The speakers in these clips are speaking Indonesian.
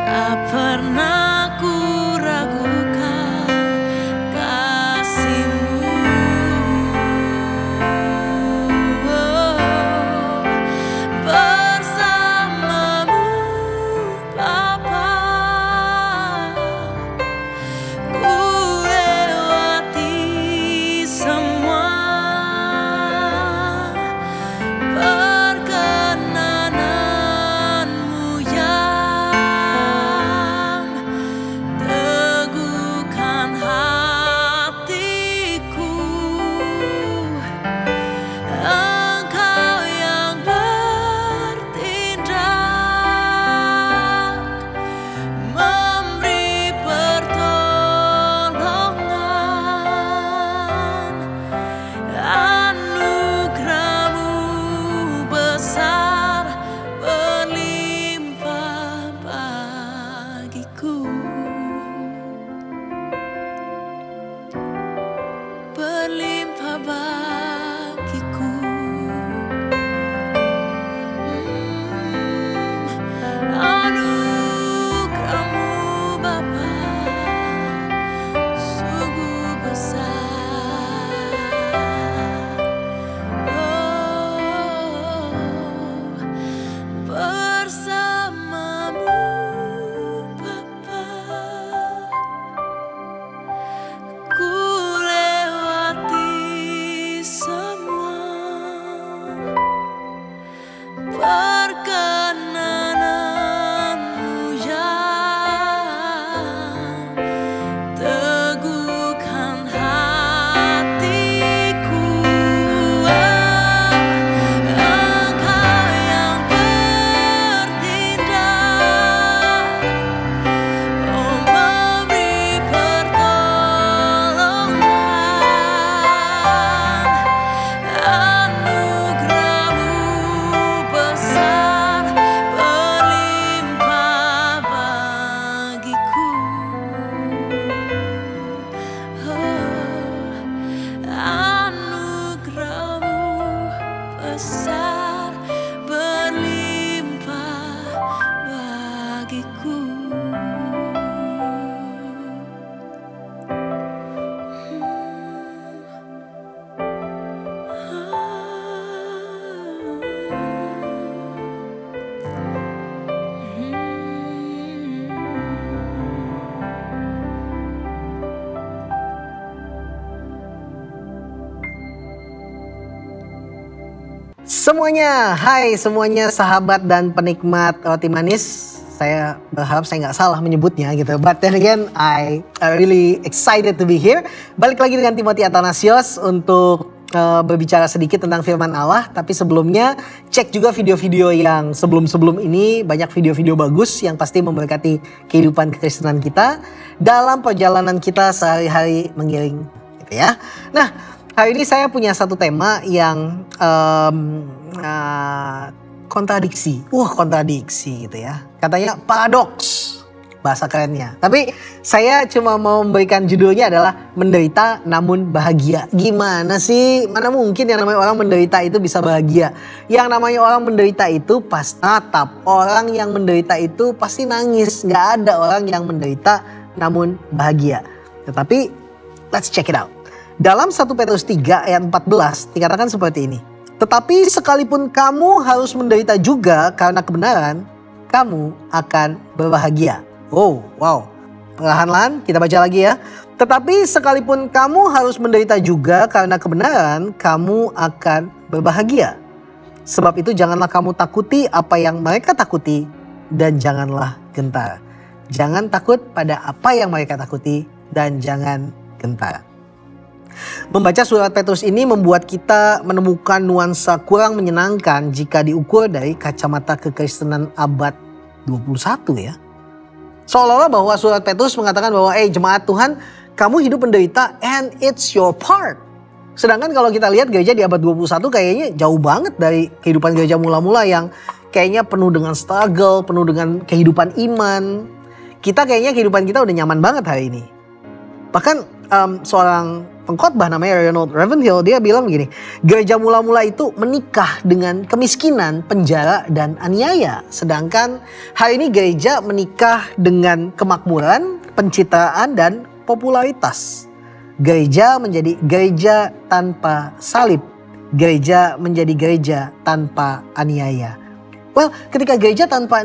Tak pernah ku ragukan kasih-Mu. Bersama-Mu Bapa, ku lewati semua perkenanan-Mu yang teguhkan hatiku. Engkau yang bertindak, memberi pertolongan. Anugerah-Mu besar berlimpah bagiku. Berlimpah bagiku. Anugerah-Mu Bapa sungguh besar. Bersama-Mu Bapa, ku lewati semua perkenanan-Mu yang teguhkan hatiku. Engkau yang bertindak, memberi pertolongan. Anugerah-Mu besar berlimpah bagiku. Anugerah-Mu besar berlimpah bagiku. Semuanya, hai semuanya sahabat dan penikmat roti manis. Saya berharap saya nggak salah menyebutnya gitu. But then again, I really excited to be here. Balik lagi dengan Timothy Athanasios untuk berbicara sedikit tentang firman Allah. Tapi sebelumnya cek juga video-video yang sebelum-sebelum ini. Banyak video-video bagus yang pasti memberkati kehidupan kekristenan kita dalam perjalanan kita sehari-hari mengiring gitu ya. Nah, hari ini saya punya satu tema yang kontradiksi. Kontradiksi gitu ya. Katanya paradoks bahasa kerennya. Tapi saya cuma mau memberikan judulnya adalah menderita namun bahagia. Gimana sih? Mana mungkin yang namanya orang menderita itu bisa bahagia? Yang namanya orang menderita itu pasti natap. Orang yang menderita itu pasti nangis. Gak ada orang yang menderita namun bahagia. Tetapi let's check it out. Dalam 1 Petrus 3 ayat 14 dikatakan seperti ini. Tetapi sekalipun kamu harus menderita juga karena kebenaran, kamu akan berbahagia. Oh, wow. Perlahan-lahan kita baca lagi ya. Tetapi sekalipun kamu harus menderita juga karena kebenaran, kamu akan berbahagia. Sebab itu janganlah kamu takuti apa yang mereka takuti dan janganlah gentar. Jangan takut pada apa yang mereka takuti dan jangan gentar. Membaca surat Petrus ini membuat kita menemukan nuansa kurang menyenangkan jika diukur dari kacamata kekristenan abad 21 ya. Seolah-olah bahwa surat Petrus mengatakan bahwa jemaat Tuhan, kamu hidup menderita and it's your part. Sedangkan kalau kita lihat gereja di abad 21 kayaknya jauh banget dari kehidupan gereja mula-mula yang kayaknya penuh dengan struggle, penuh dengan kehidupan iman. Kita kayaknya kehidupan kita udah nyaman banget hari ini. Bahkan seorang pengkhotbah namanya Ronald Ravenhill, dia bilang begini, gereja mula-mula itu menikah dengan kemiskinan, penjara, dan aniaya. Sedangkan hari ini gereja menikah dengan kemakmuran, pencitraan, dan popularitas. Gereja menjadi gereja tanpa salib. Gereja menjadi gereja tanpa aniaya. Well, ketika gereja tanpa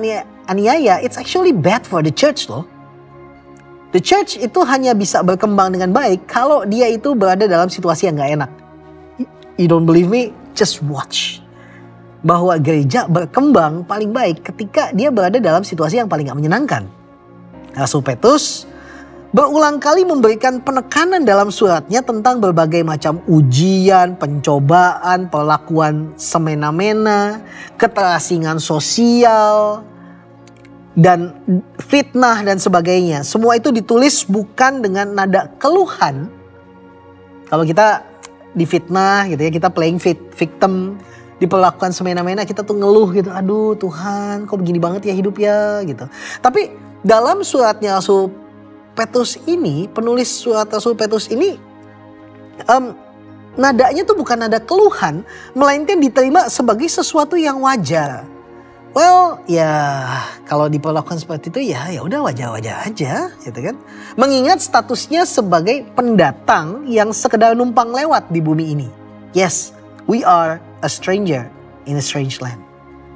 aniaya, it's actually bad for the church loh. The church itu hanya bisa berkembang dengan baik kalau dia itu berada dalam situasi yang gak enak. You don't believe me? Just watch. Bahwa gereja berkembang paling baik ketika dia berada dalam situasi yang paling gak menyenangkan. Rasul Petrus berulang kali memberikan penekanan dalam suratnya tentang berbagai macam ujian, pencobaan, perlakuan semena-mena, keterasingan sosial, dan fitnah dan sebagainya. Semua itu ditulis bukan dengan nada keluhan. Kalau kita difitnah gitu ya, kita playing victim, diperlakukan semena-mena, kita tuh ngeluh gitu. Aduh Tuhan, kok begini banget ya hidup ya gitu. Tapi dalam suratnya Rasul Petrus ini, penulis surat Rasul Petrus ini, nadanya tuh bukan nada keluhan, melainkan diterima sebagai sesuatu yang wajar. Well, ya kalau diperlakukan seperti itu ya udah wajar-wajar aja, gitu kan. Mengingat statusnya sebagai pendatang yang sekedar numpang lewat di bumi ini. Yes, we are a stranger in a strange land.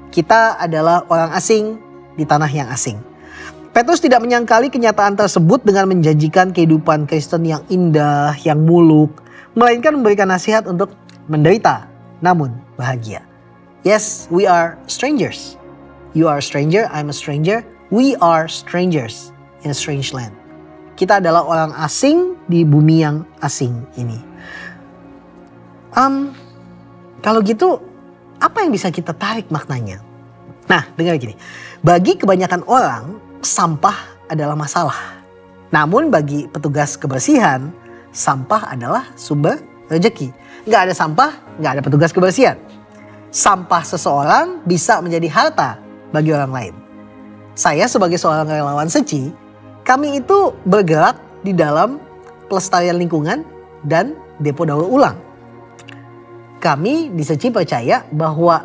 Kita adalah orang asing di tanah yang asing. Petrus tidak menyangkali kenyataan tersebut dengan menjanjikan kehidupan Kristen yang indah, yang muluk, melainkan memberikan nasihat untuk menderita, namun bahagia. Yes, we are strangers. You are a stranger, I'm a stranger. We are strangers in a strange land. Kita adalah orang asing di bumi yang asing ini. Kalau gitu, apa yang bisa kita tarik maknanya? Nah, dengar gini. Bagi kebanyakan orang, sampah adalah masalah. Namun bagi petugas kebersihan, sampah adalah sumber rezeki. Nggak ada sampah, nggak ada petugas kebersihan. Sampah seseorang bisa menjadi harta bagi orang lain. Saya sebagai seorang relawan Seci, kami itu bergerak di dalam pelestarian lingkungan dan depo daur ulang. Kami di Seci percaya bahwa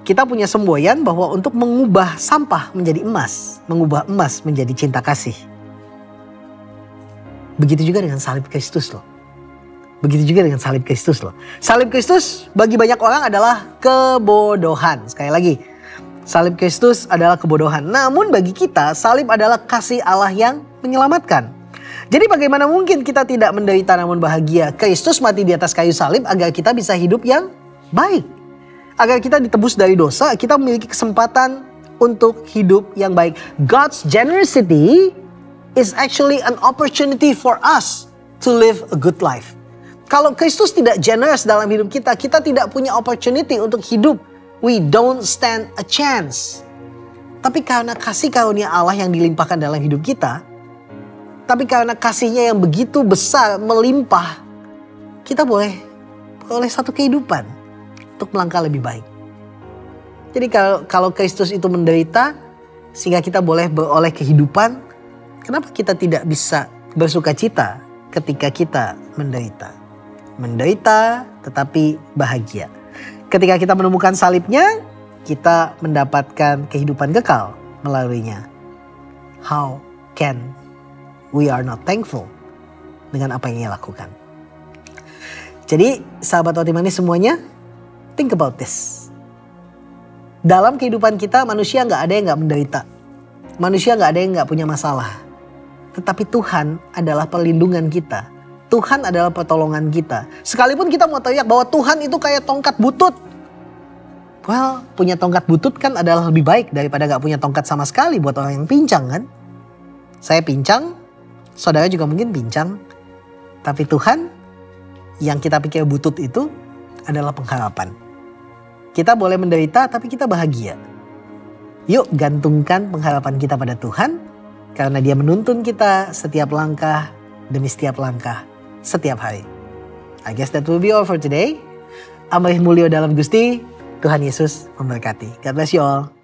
kita punya semboyan bahwa untuk mengubah sampah menjadi emas, mengubah emas menjadi cinta kasih. Begitu juga dengan salib Kristus loh. Begitu juga dengan salib Kristus loh. Salib Kristus bagi banyak orang adalah kebodohan. Sekali lagi, salib Kristus adalah kebodohan. Namun bagi kita, salib adalah kasih Allah yang menyelamatkan. Jadi bagaimana mungkin kita tidak menderita namun bahagia? Kristus mati di atas kayu salib agar kita bisa hidup yang baik. Agar kita ditebus dari dosa, kita memiliki kesempatan untuk hidup yang baik. God's generosity is actually an opportunity for us to live a good life. Kalau Kristus tidak generous dalam hidup kita, kita tidak punya opportunity untuk hidup. We don't stand a chance. Tapi karena kasih karunia Allah yang dilimpahkan dalam hidup kita, tapi karena kasihnya yang begitu besar, melimpah, kita boleh satu kehidupan untuk melangkah lebih baik. Jadi kalau Kristus itu menderita, sehingga kita boleh beroleh kehidupan, kenapa kita tidak bisa bersuka cita ketika kita menderita? Menderita tetapi bahagia. Ketika kita menemukan salibnya, kita mendapatkan kehidupan kekal melaluinya. How can we are not thankful dengan apa yang ia lakukan? Jadi sahabat roti manis semuanya, think about this. Dalam kehidupan kita manusia gak ada yang gak menderita. Manusia gak ada yang gak punya masalah. Tetapi Tuhan adalah perlindungan kita. Tuhan adalah pertolongan kita. Sekalipun kita mau teriak bahwa Tuhan itu kayak tongkat butut. Well, punya tongkat butut kan adalah lebih baik daripada gak punya tongkat sama sekali buat orang yang pincang kan. Saya pincang, saudara juga mungkin pincang. Tapi Tuhan yang kita pikir butut itu adalah pengharapan. Kita boleh menderita tapi kita bahagia. Yuk gantungkan pengharapan kita pada Tuhan. Karena Dia menuntun kita setiap langkah demi setiap langkah. Setiap hari. I guess that will be all for today. Amrih mulio dalam Gusti. Tuhan Yesus memberkati. God bless you all.